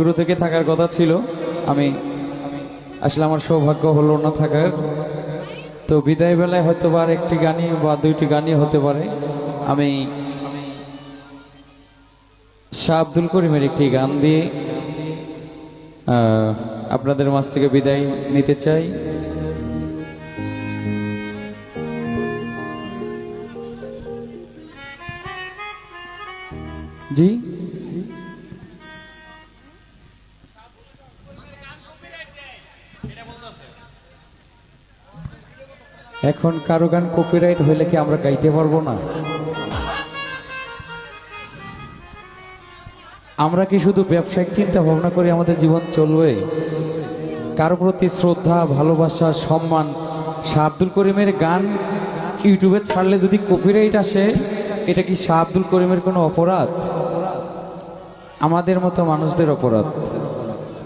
শুরু থেকে থাকার কথা ছিল, আমি আসলে আমার সৌভাগ্য হলো না থাকার। তো বিদায় বেলায় হয়তো বা আর একটি গানই বা দুইটি গানই হতে পারে। আমি শাহ আব্দুল করিমের একটি গান দিয়ে আপনাদের মাঝ থেকে বিদায় নিতে চাই। জি, এখন কারো গান কপিরাইট হইলে কি আমরা গাইতে পারবো না? আমরা কি শুধু ব্যবসায়িক চিন্তা ভাবনা করে আমাদের জীবন চলবে? কারো প্রতি শ্রদ্ধা, ভালোবাসা, সম্মান। শাহ আব্দুল করিমের গান ইউটিউবে ছাড়লে যদি কপিরাইট আসে, এটা কি শাহ আব্দুল করিমের কোনো অপরাধ? আমাদের মতো মানুষদের অপরাধ।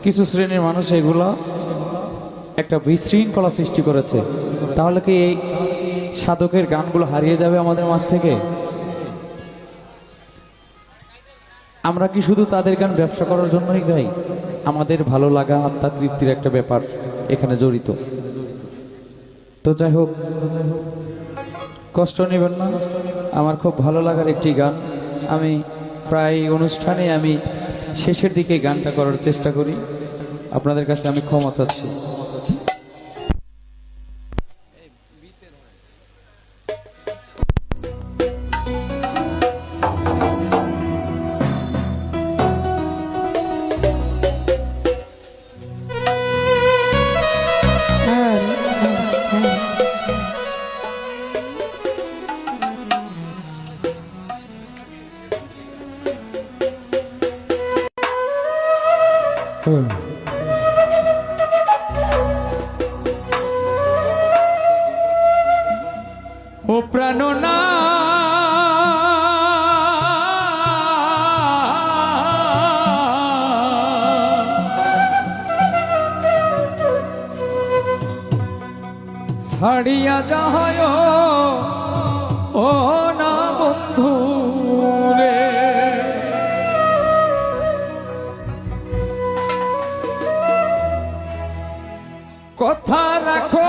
কিছু শ্রেণীর মানুষ এগুলো একটা বিশৃঙ্খলা সৃষ্টি করেছে। তাহলে কি এই সাধকের গানগুলো হারিয়ে যাবে আমাদের মাঝ থেকে? আমরা কি শুধু তাদের গান ব্যবসা করার জন্যই গাই? আমাদের ভালো লাগা, আত্মা তৃপ্তির একটা ব্যাপার এখানে জড়িত। তো যাই হোক, কষ্ট নেবেন না। আমার খুব ভালো লাগার একটি গান। আমি প্রায় অনুষ্ঠানে আমি শেষের দিকে গানটা করার চেষ্টা করি। আপনাদের কাছে আমি ক্ষমা চাচ্ছি। ও প্রাণনা ছাড়িয়া যাহায় ও না বন্ধু রে, কথা রাখো